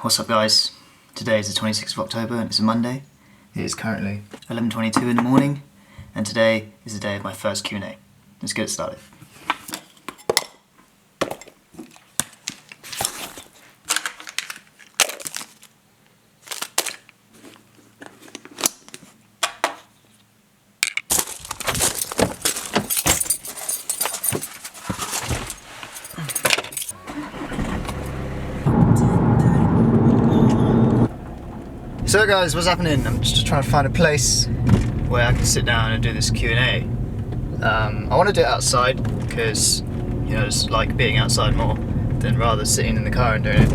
What's up guys? Today is the 26th of October and it's a Monday. It is currently 11:22 in the morning and today is the day of my first Q&A. Let's get it started. So guys, what's happening? I'm just trying to find a place where I can sit down and do this Q&A. I want to do it outside because, you know, it's like being outside more than rather sitting in the car and doing it.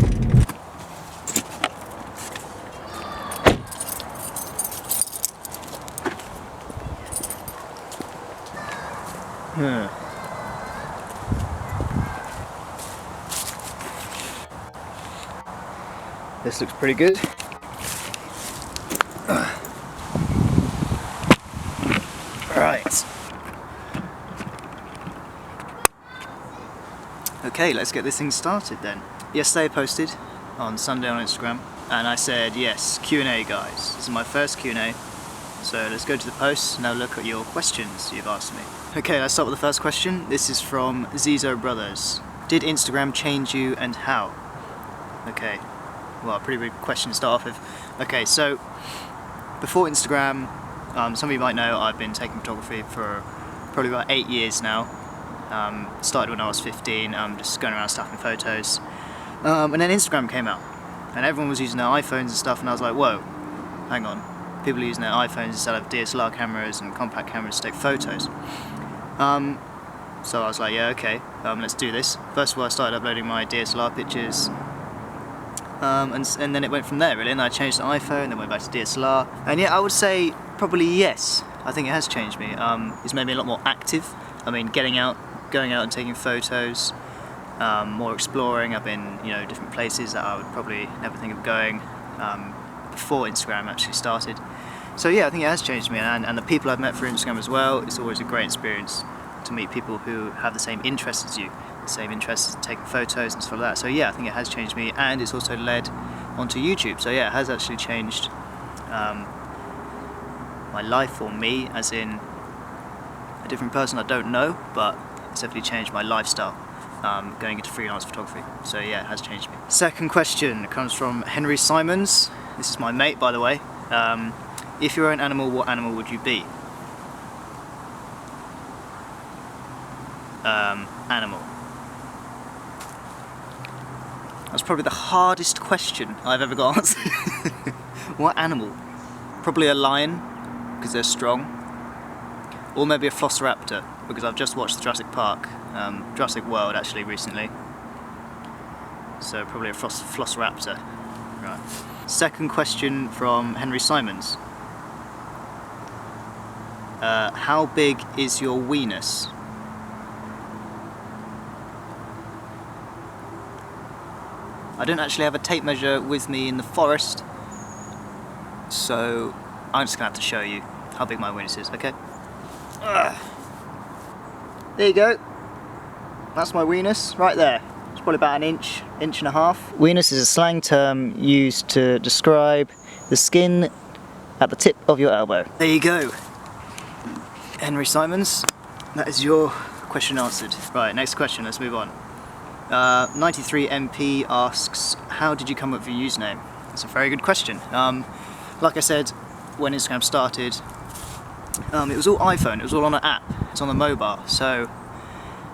This looks pretty good. Right. Okay, let's get this thing started then. Yesterday I posted on Sunday on Instagram and I said, yes, Q&A guys. This is my first Q&A. So let's go to the post and have a look at your questions you've asked me. Okay, let's start with the first question. This is from Zizo Brothers. Did Instagram change you and how? Okay, well, pretty big question to start off with. Okay, so before Instagram, some of you might know I've been taking photography for probably about 8 years now. Started when I was 15, just going around snapping photos. And then Instagram came out and everyone was using their iPhones and stuff and I was like, whoa, hang on. People are using their iPhones instead of DSLR cameras and compact cameras to take photos. So I was like, yeah, okay, let's do this. First of all, I started uploading my DSLR pictures. And then it went from there really, and I changed the iPhone, then went back to DSLR. And yeah, I would say probably yes. I think it has changed me. It's made me a lot more active. I mean, going out and taking photos, more exploring. I've been, you know, different places that I would probably never think of going before Instagram actually started. So yeah, I think it has changed me, and the people I've met through Instagram as well. It's always a great experience to meet people who have the same interests as you. Same interests in taking photos and stuff like that. So yeah, I think it has changed me, and it's also led onto YouTube. So yeah, it has actually changed my life, or me, as in a different person I don't know, but it's definitely changed my lifestyle, going into freelance photography. So yeah, it has changed me. Second question comes from Henry Simons. This is my mate, by the way. If you were an animal, what animal would you be? Animal. That's probably the hardest question I've ever got answered. What animal? Probably a lion, because they're strong. Or maybe a velociraptor, because I've just watched Jurassic World actually recently. So probably a velociraptor. Right. Second question from Henry Simons. How big is your weenus? I don't actually have a tape measure with me in the forest, so I'm just going to have to show you how big my weenus is, okay? There you go. That's my weenus, right there. It's probably about an inch and a half. Weenus is a slang term used to describe the skin at the tip of your elbow. There you go. Henry Simons, that is your question answered. Right, next question, let's move on. 93MP asks, how did you come up with your username? That's a very good question. Like I said, when Instagram started, it was all iPhone, it was all on an app, it's on the mobile. So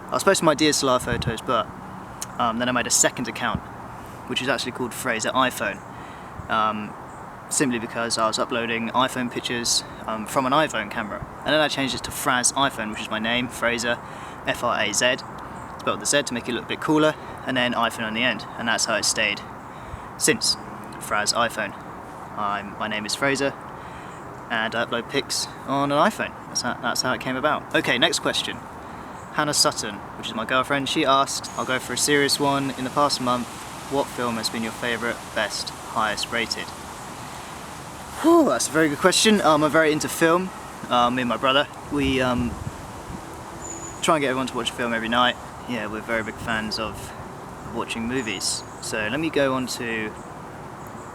I was posting my DSLR photos, but then I made a second account, which is actually called fraziphone, simply because I was uploading iPhone pictures from an iPhone camera. And then I changed it to fraziphone, which is my name, Fraser, F-R-A-Z. Spelled the Z to make it look a bit cooler, and then iPhone on the end, and that's how it stayed since. fraziphone. My name is Fraser, and I upload pics on an iPhone. That's how it came about. Okay, next question. Hannah Sutton, which is my girlfriend, she asked, I'll go for a serious one. In the past month, what film has been your favourite, best, highest rated? Whew, that's a very good question. I'm very into film. Me and my brother, we try and get everyone to watch a film every night. Yeah, we're very big fans of watching movies. So let me go on to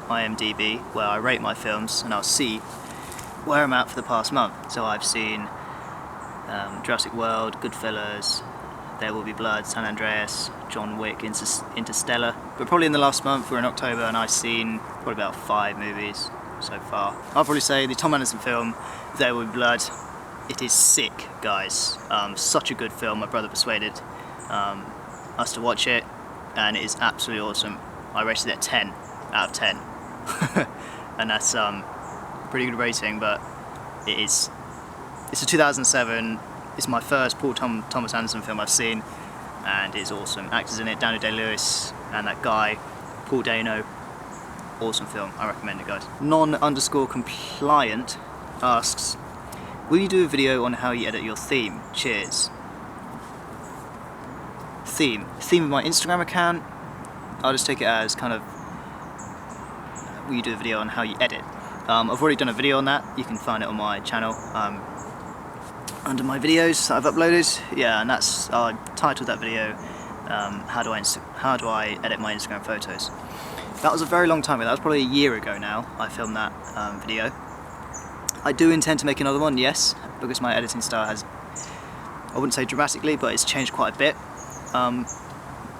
IMDb where I rate my films, and I'll see where I'm at for the past month. So I've seen Jurassic World, Goodfellas, There Will Be Blood, San Andreas, John Wick, Interstellar. But probably in the last month, we're in October, and I've seen probably about 5 movies so far. I'll probably say the Tom Anderson film, There Will Be Blood, it is sick, guys. Such a good film. My brother persuaded us to watch it, and it is absolutely awesome. I rated it at 10 out of 10. And that's pretty good rating, but it's a 2007. It's my first Thomas Anderson film I've seen, and it's awesome. Actors in it, Daniel Day-Lewis and that guy, Paul Dano. Awesome film, I recommend it, guys. Non_compliant asks, will you do a video on how you edit your theme? Cheers. Theme of my Instagram account, I'll just take it as kind of, will you do a video on how you edit? I've already done a video on that. You can find it on my channel under my videos that I've uploaded. Yeah, and that's I titled that video how do I edit my Instagram photos. That was a very long time ago. That was probably a year ago now. I filmed that video. I do intend to make another one, yes, because my editing style has, I wouldn't say dramatically, but it's changed quite a bit.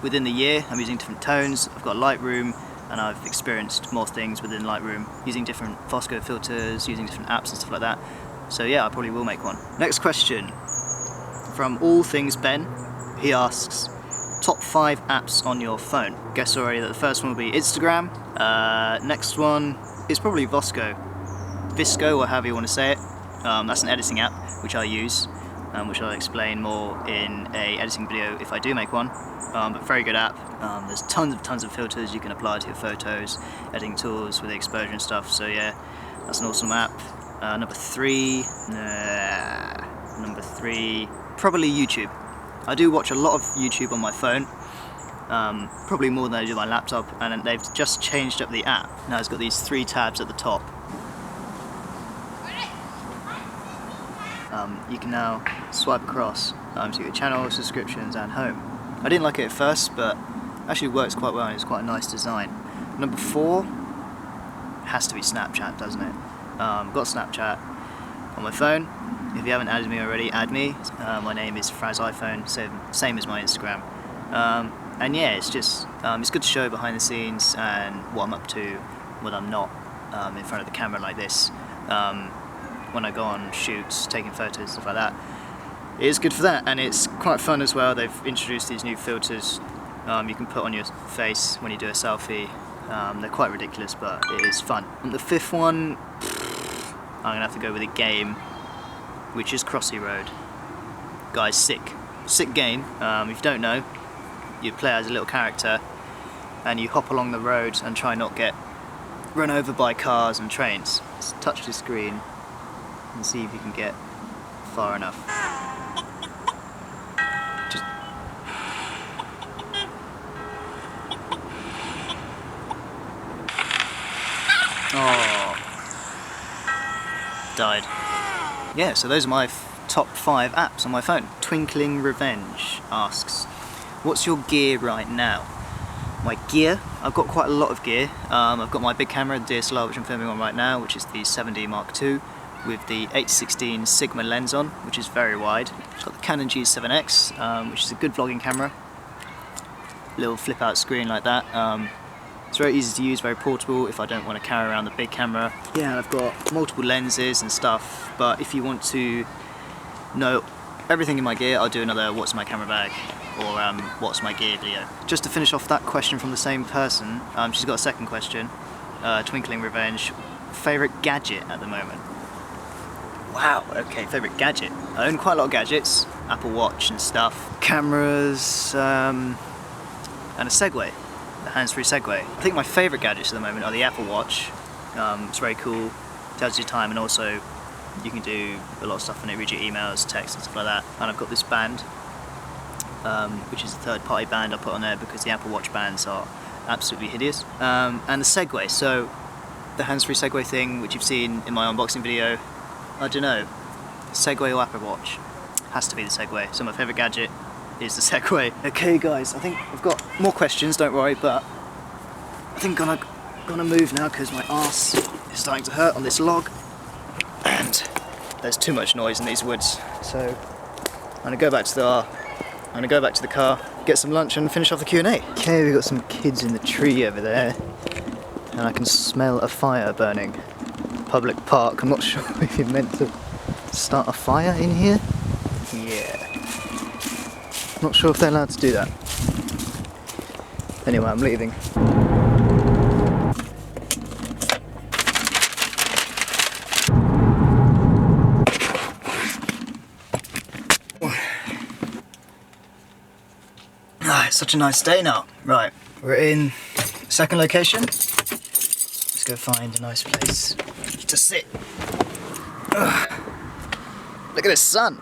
Within the year, I'm using different tones. I've got Lightroom, and I've experienced more things within Lightroom, using different Fosco filters, using different apps and stuff like that. So yeah, I probably will make one. Next question, from All Things Ben. He asks, top 5 apps on your phone. Guess already that the first one will be Instagram. Next one is probably Visco, or however you want to say it. That's an editing app which I use, which I'll explain more in a editing video if I do make one. But very good app. There's tons of filters you can apply to your photos, editing tools with the exposure and stuff. So yeah, that's an awesome app. Number three, probably YouTube. I do watch a lot of YouTube on my phone, probably more than I do on my laptop, and they've just changed up the app. Now it's got these 3 tabs at the top. You can now swipe across to your channel, subscriptions and home. I didn't like it at first, but it actually works quite well and it's quite a nice design. Number 4 has to be Snapchat, doesn't it? I've got Snapchat on my phone. If you haven't added me already, add me. My name is fraziphone, same as my Instagram. And yeah, it's just it's good to show behind the scenes and what I'm up to when I'm not in front of the camera like this. When I go on shoots, taking photos, stuff like that. It is good for that, and it's quite fun as well. They've introduced these new filters you can put on your face when you do a selfie. They're quite ridiculous, but it is fun. And the 5th one, I'm gonna have to go with a game, which is Crossy Road. Guys, sick game. If you don't know, you play as a little character and you hop along the road and try not get run over by cars and trains. Just touch the screen and see if you can get far enough. Just oh, died. Yeah, so those are my top 5 apps on my phone. Twinkling Revenge asks, what's your gear right now? My gear? I've got quite a lot of gear. I've got my big camera, the DSLR, which I'm filming on right now, which is the 7D Mark II, with the 8-16 Sigma lens on, which is very wide. I've got the Canon G7X, which is a good vlogging camera. Little flip out screen like that. It's very easy to use, very portable if I don't want to carry around the big camera. Yeah, and I've got multiple lenses and stuff, but if you want to know everything in my gear, I'll do another what's my camera bag or what's my gear video. Just to finish off that question from the same person, she's got a second question. Twinkling Revenge, favourite gadget at the moment? Wow, okay, favourite gadget. I own quite a lot of gadgets, Apple Watch and stuff, cameras, and a Segway, the hands-free Segway. I think my favourite gadgets at the moment are the Apple Watch. It's very cool, tells you time, and also you can do a lot of stuff on it, read your emails, text and stuff like that. And I've got this band, which is a third-party band I put on there because the Apple Watch bands are absolutely hideous. And the Segway, so the hands-free Segway thing, which you've seen in my unboxing video, I don't know, Segway or Apple Watch, has to be the Segway. So my favourite gadget is the Segway. Okay guys, I think I've got more questions, don't worry, but I think I'm gonna move now because my arse is starting to hurt on this log and there's too much noise in these woods. So I'm gonna go back to the car, get some lunch and finish off the Q&A. Okay, we've got some kids in the tree over there and I can smell a fire burning. Public park, I'm not sure if you're meant to start a fire in here. Yeah. Not sure if they're allowed to do that. Anyway, I'm leaving. It's such a nice day now. Right, we're in second location. Let's go find a nice place to sit. Ugh. Look at this sun.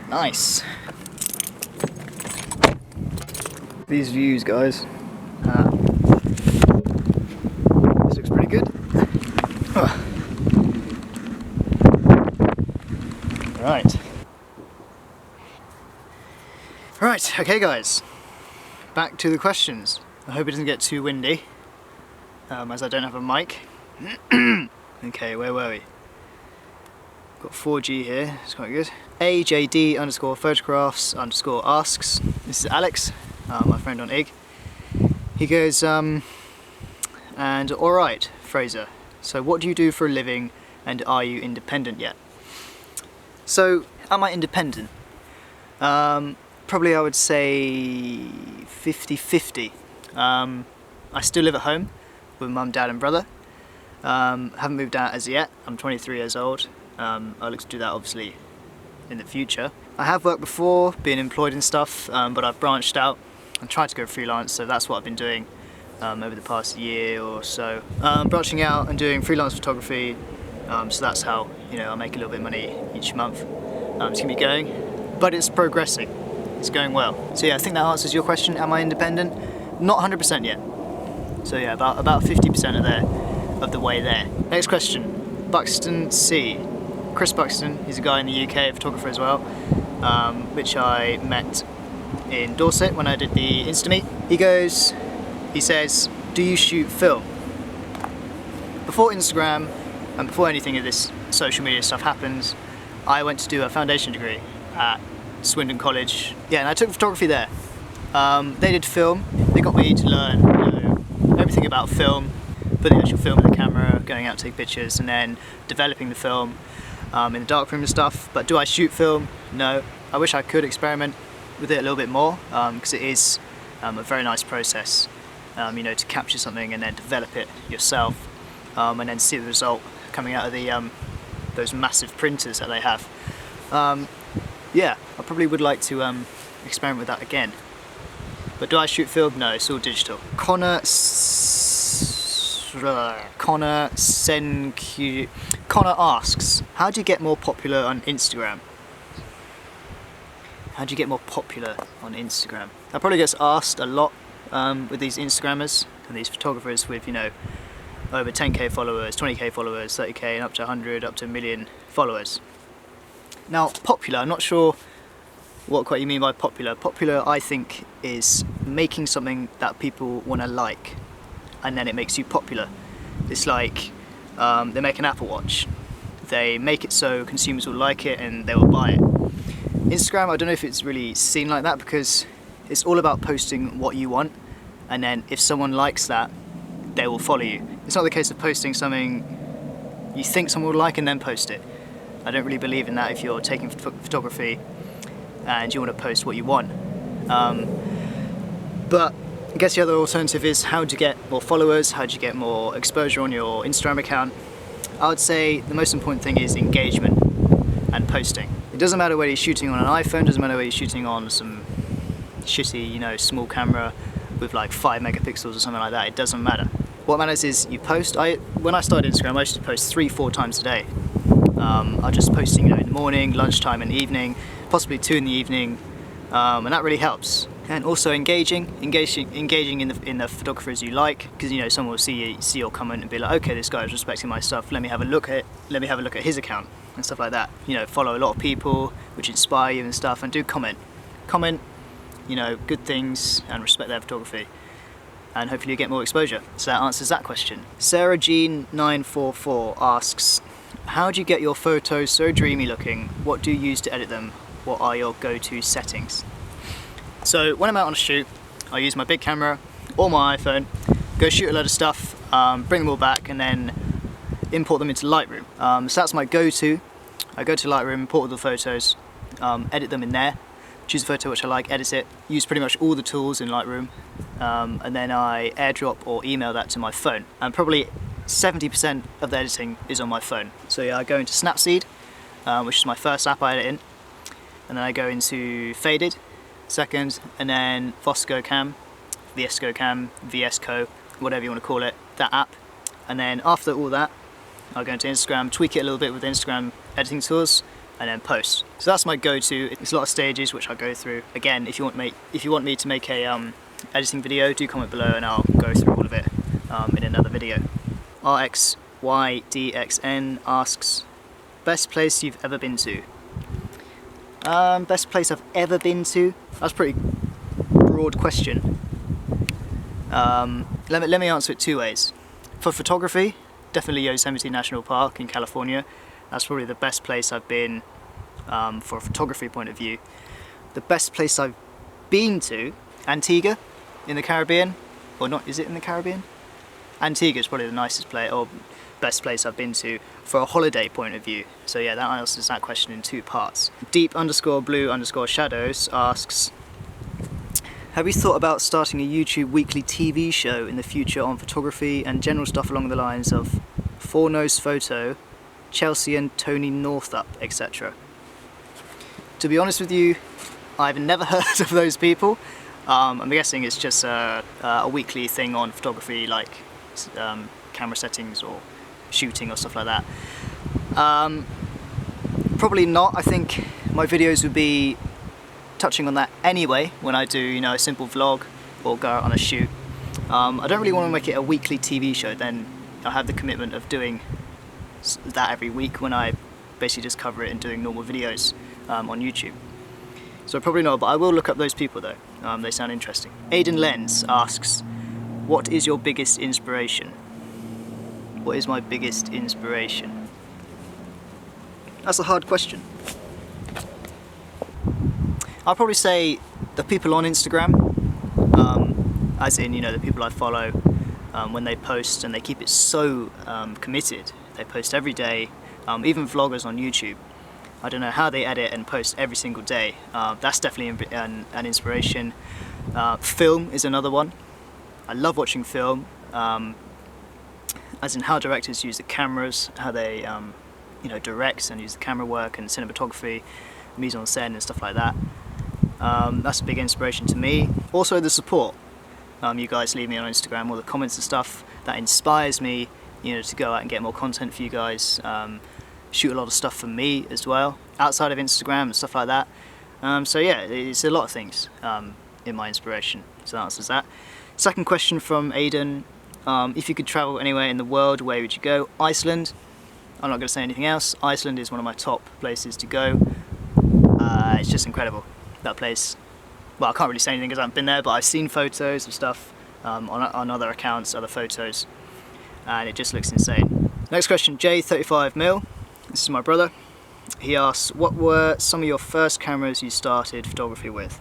Nice. These views, guys. This looks pretty good. Ugh. Right. Right, okay guys. Back to the questions. I hope it doesn't get too windy, as I don't have a mic. Okay, where were we? Got 4G here, it's quite good. AJD_photographs_asks. This is Alex, my friend on IG. He goes, and alright, Fraser, so what do you do for a living and are you independent yet? So, am I independent? Probably I would say 50-50. I still live at home with mum, dad and brother. Haven't moved out as yet. I'm 23 years old. I'll look to do that obviously in the future. I have worked before, been employed and stuff, but I've branched out and tried to go freelance, so that's what I've been doing over the past year or so. Branching out and doing freelance photography, so that's how, you know, I make a little bit of money each month. It's gonna be going, but it's progressing. It's going well. So yeah, I think that answers your question. Am I independent? Not 100% yet. So yeah, about 50% of the way there. Next question, Buxton C. Chris Buxton, he's a guy in the UK, a photographer as well, which I met in Dorset when I did the Instameet. He says, do you shoot film? Before Instagram and before anything of this social media stuff happens, I went to do a foundation degree at Swindon College. Yeah, and I took photography there. They did film. They got me to learn, you know, everything about film, putting the actual film in the camera, going out to take pictures, and then developing the film in the darkroom and stuff. But do I shoot film? No. I wish I could experiment with it a little bit more, because it is a very nice process, you know, to capture something and then develop it yourself, and then see the result coming out of the those massive printers that they have. Yeah, I probably would like to experiment with that again. But do I shoot film? No, it's all digital. Connor asks, how do you get more popular on Instagram? How do you get more popular on Instagram? That probably gets asked a lot with these Instagrammers and these photographers with, you know, over 10k followers, 20k followers, 30k and up to 100, up to 1 million followers. Now, popular, I'm not sure what quite you mean by popular. Popular, I think, is making something that people want to like, and then it makes you popular. It's like they make an Apple Watch. They make it so consumers will like it and they will buy it. Instagram, I don't know if it's really seen like that because it's all about posting what you want, and then if someone likes that, they will follow you. It's not the case of posting something you think someone will like and then post it. I don't really believe in that if you're taking photography and you want to post what you want. But I guess the other alternative is how do you get more followers, how do you get more exposure on your Instagram account? I would say the most important thing is engagement and posting. It doesn't matter whether you're shooting on an iPhone, doesn't matter whether you're shooting on some shitty, you know, small camera with like 5 megapixels or something like that, it doesn't matter. What matters is you post. When I started Instagram, I used to post 3-4 times a day. I was just posting, you know, in the morning, lunchtime and evening, possibly 2 in the evening, and that really helps. And also engaging in the photographers you like, because, you know, someone will see your comment and be like, okay, this guy is respecting my stuff, let me have a look at his account and stuff like that. You know, follow a lot of people which inspire you and stuff, and do comment, you know, good things and respect their photography. and hopefully you get more exposure. So that answers that question. Sarah Jean 944 asks, how do you get your photos so dreamy looking? What do you use to edit them? What are your go-to settings? So when I'm out on a shoot, I use my big camera or my iPhone, go shoot a load of stuff, bring them all back, and then import them into Lightroom. So that's my go-to. I go to Lightroom, import all the photos, edit them in there, choose a photo which I like, edit it, use pretty much all the tools in Lightroom, and then I airdrop or email that to my phone. And probably 70% of the editing is on my phone. So yeah, I go into Snapseed, which is my first app I edit in, and then I go into Faded, second, and then VSCO, VSCO, whatever you want to call it, that app. And then after all that, I'll go into Instagram, tweak it a little bit with Instagram editing tools, and then post. So that's my go-to. It's a lot of stages which I go through. Again, if you want me to make a editing video, do comment below and I'll go through all of it in another video. RXYDXN asks, best place you've ever been to? Best place I've ever been to? That's a pretty broad question. Let me answer it two ways. For photography, definitely Yosemite National Park in California. That's probably the best place I've been for a photography point of view. The best place I've been to, Antigua in the Caribbean, or not, is it in the Caribbean? Antigua is probably the nicest place, or best place I've been to for a holiday point of view. So yeah, that answers that question in two parts. Deep_blue_shadows asks, have you thought about starting a YouTube weekly TV show in the future on photography and general stuff along the lines of Four Nose Photo, Chelsea and Tony Northup, etc.? To be honest with you, I've never heard of those people. I'm guessing it's just a weekly thing on photography, like camera settings or shooting or stuff like that. Probably not. I think my videos would be touching on that anyway when I do, you know, a simple vlog or go out on a shoot. I don't really want to make it a weekly TV show, then I have the commitment of doing that every week when I basically just cover it and doing normal videos on YouTube. So probably not, but I will look up those people though. They sound interesting. Aidan Lenz asks, what is your biggest inspiration? What is my biggest inspiration? That's a hard question. I'll probably say the people on Instagram, as in, you know, the people I follow, when they post and they keep it so committed. They post every day, even vloggers on YouTube. I don't know how they edit and post every single day. That's definitely an inspiration. Film is another one. I love watching film, as in how directors use the cameras, how they you know, direct and use the camera work and cinematography, mise en scène and stuff like that. That's a big inspiration to me. Also the support you guys leave me on Instagram, all the comments and stuff, that inspires me, you know, to go out and get more content for you guys. Shoot a lot of stuff for me as well, outside of Instagram and stuff like that. So yeah, it's a lot of things in my inspiration, so that answers that. Second question from Aidan, if you could travel anywhere in the world, where would you go? Iceland. I'm not going to say anything else. Iceland is one of my top places to go. It's just incredible, that place. Well, I can't really say anything because I haven't been there, but I've seen photos of stuff on other accounts, other photos, and it just looks insane. Next question, J35mil. This is my brother. He asks, what were some of your first cameras you started photography with?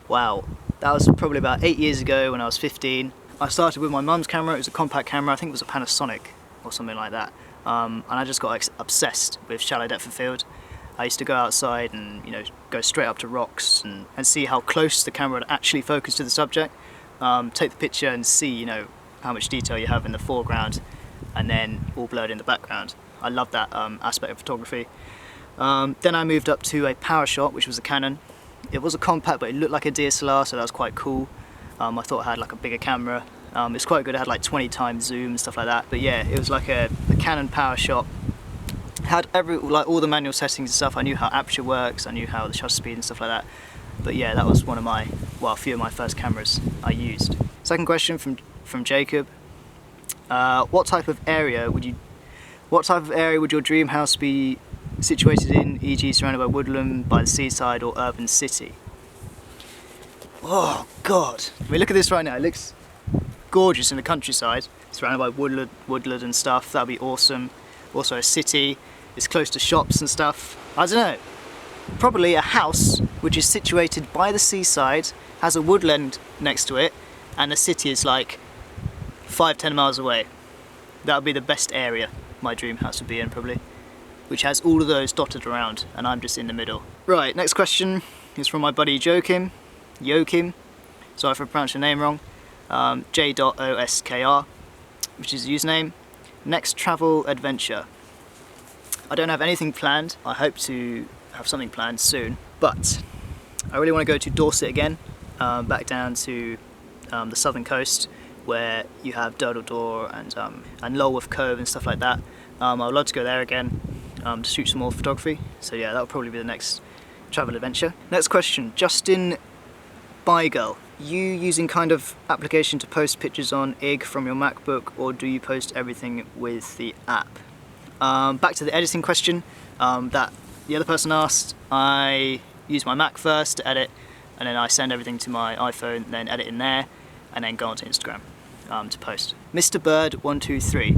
Wow, that was probably about 8 years ago when I was 15. I started with my mum's camera. It was a compact camera. I think it was a Panasonic or something like that. And I just got obsessed with shallow depth of field. I used to go outside and, you know, go straight up to rocks and see how close the camera would actually focus to the subject. Take the picture and see, you know, how much detail you have in the foreground and then all blurred in the background. I love that aspect of photography. Then I moved up to a PowerShot, which was a Canon. It was a compact, but it looked like a DSLR, so that was quite cool. I thought it had like a bigger camera. It's quite good. It had like 20 times zoom and stuff like that. But yeah, it was like a Canon PowerShot. Had all the manual settings and stuff. I knew how aperture works. I knew how the shutter speed and stuff like that. But yeah, that was one of my, well, a few of my first cameras I used. Second question from Jacob. What type of area would your dream house be situated in, e.g. surrounded by woodland, by the seaside or urban city? Oh God, I mean, look at this right now. It looks gorgeous in the countryside, surrounded by woodland and stuff. That'd be awesome. Also a city, it's close to shops and stuff. I don't know. Probably a house which is situated by the seaside, has a woodland next to it, and the city is like 5-10 miles away. That would be the best area my dream house would be in, probably, which has all of those dotted around and I'm just in the middle. Right, next question is from my buddy Joachim, sorry if I pronounced your name wrong, J.OSKR, which is the username. Next travel adventure. I don't have anything planned. I hope to have something planned soon, but I really want to go to Dorset again, back down to the southern coast where you have Durdledore and Lulworth Cove and stuff like that. I would love to go there again to shoot some more photography. So yeah, that will probably be the next travel adventure. Next question, Justin Beigel. You using kind of application to post pictures on IG from your MacBook, or do you post everything with the app? Back to the editing question that the other person asked. I use my Mac first to edit, and then I send everything to my iPhone, then edit in there, and then go onto Instagram to post. Mr. Bird 123.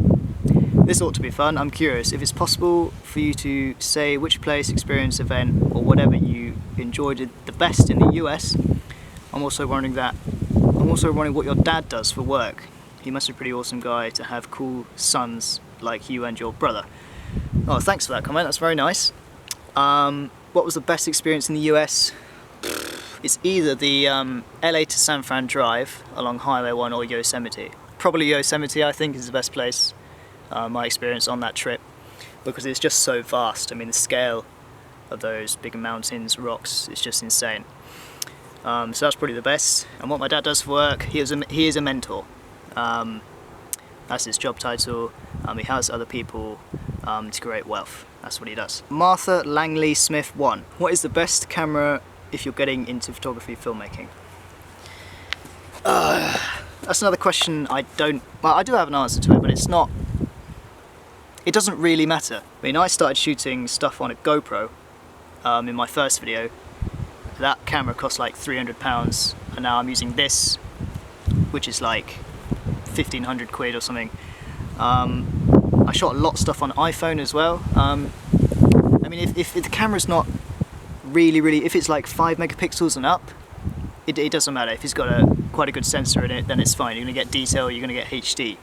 This ought to be fun. I'm curious if it's possible for you to say which place, experience, event, or whatever you enjoyed the best in the US. I'm also wondering what your dad does for work. He must be a pretty awesome guy to have cool sons like you and your brother. Oh, thanks for that comment. That's very nice. What was the best experience in the US? It's either the LA to San Fran drive along Highway 1 or Yosemite. Probably Yosemite, I think, is the best place. My experience on that trip, because it's just so vast. I mean, the scale of those big mountains, rocks, is just insane. So that's probably the best. And what my dad does for work, he is a mentor. That's his job title. He has other people to create wealth. That's what he does. Martha Langley Smith 1. What is the best camera if you're getting into photography filmmaking? That's another question I do have an answer to it, but it doesn't really matter. I mean, I started shooting stuff on a GoPro in my first video. That camera cost like £300, and now I'm using this, which is like 1,500 quid or something. I shot a lot of stuff on iPhone as well. I mean, if the camera's not really, if it's like 5 megapixels and up, it doesn't matter. If it's got quite a good sensor in it, then it's fine. You're gonna get detail, you're gonna get HD.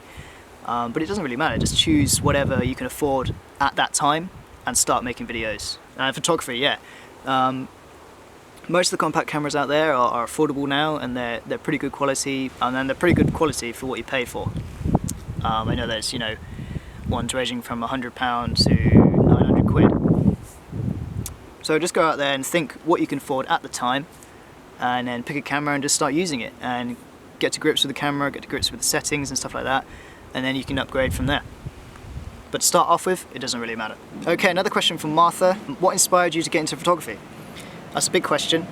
But it doesn't really matter. Just choose whatever you can afford at that time and start making videos. And photography, yeah. Most of the compact cameras out there are affordable now, and they're pretty good quality, and then they're pretty good quality for what you pay for. I know there's, ones ranging from £100 to 900 quid. So just go out there and think what you can afford at the time, and then pick a camera and just start using it, and get to grips with the camera, get to grips with the settings and stuff like that, and then you can upgrade from there. But to start off with, it doesn't really matter. Okay, another question from Martha. What inspired you to get into photography? That's a big question.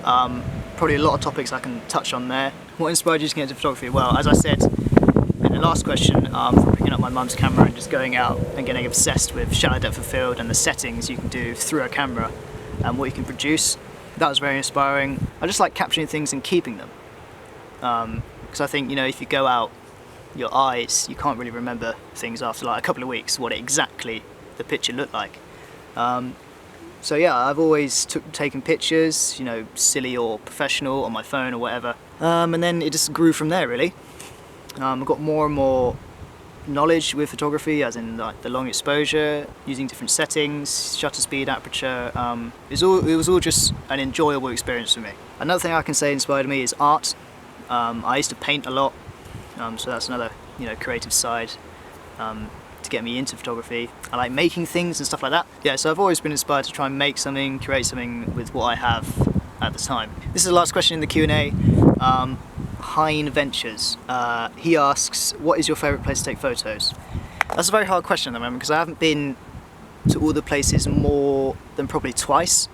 Probably a lot of topics I can touch on there. What inspired you to get into photography? Well, as I said in the last question, from picking up my mum's camera and just going out and getting obsessed with shallow depth of field and the settings you can do through a camera and what you can produce. That was very inspiring. I just like capturing things and keeping them. Because I think, if you go out, your eyes, you can't really remember things after like a couple of weeks, what exactly the picture looked like. So yeah, I've always taken pictures, silly or professional on my phone or whatever. And then it just grew from there, really. I've got more and more knowledge with photography, as in like the long exposure, using different settings, shutter speed, aperture. It was all just an enjoyable experience for me. Another thing I can say inspired me is art. I used to paint a lot, so that's another creative side to get me into photography. I like making things and stuff like that. Yeah, so I've always been inspired to try and make something, create something with what I have at the time. This is the last question in the Q&A. Hein Ventures. He asks, what is your favourite place to take photos? That's a very hard question at the moment, because I haven't been to all the places more than probably twice,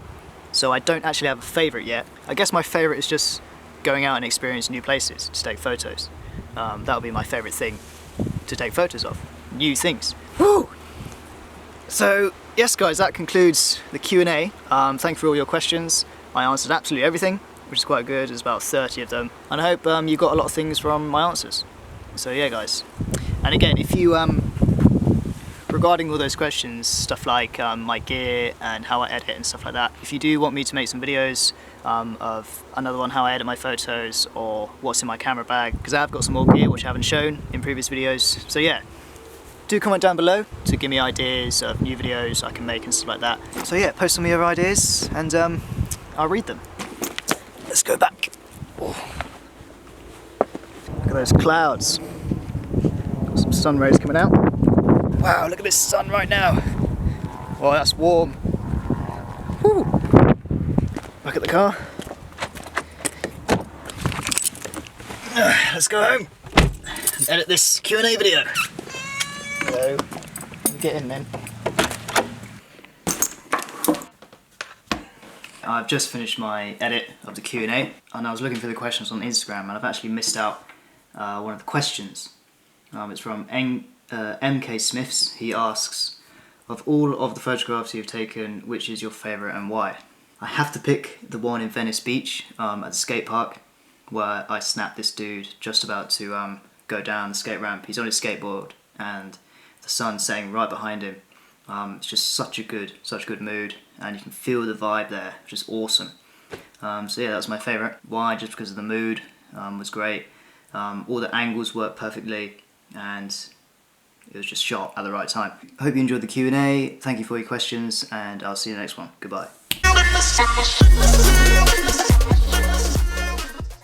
so I don't actually have a favourite yet. I guess my favourite is just going out and experiencing new places to take photos. That would be my favourite thing to take photos of. New things. Woo! So yes guys, that concludes the Q&A. Thank you for all your questions. I answered absolutely everything, which is quite good. There's about 30 of them, and I hope you got a lot of things from my answers. So yeah guys, and again, if you regarding all those questions, stuff like my gear and how I edit and stuff like that, if you do want me to make some videos of another one, how I edit my photos, or what's in my camera bag, because I have got some more gear which I haven't shown in previous videos, so yeah, do comment down below to give me ideas of new videos I can make and stuff like that. So yeah, post some of your ideas and I'll read them. Let's go back. Oh. Look at those clouds. Got some sun rays coming out. Wow, look at this sun right now. Oh, that's warm. Woo. Back at the car. Let's go home and edit this Q&A video. So, get in then. I've just finished my edit of the Q&A and I was looking for the questions on Instagram and I've actually missed out one of the questions. It's from MK Smiths. He asks, of all of the photographs you've taken, which is your favourite and why? I have to pick the one in Venice Beach at the skate park where I snapped this dude just about to go down the skate ramp. He's on his skateboard and the sun's setting right behind him. It's just such a good mood and you can feel the vibe there, which is awesome. So yeah, that's my favourite. Why? Just because of the mood was great. All the angles worked perfectly and it was just shot at the right time. I hope you enjoyed the Q&A. Thank you for your questions and I'll see you in the next one. Goodbye.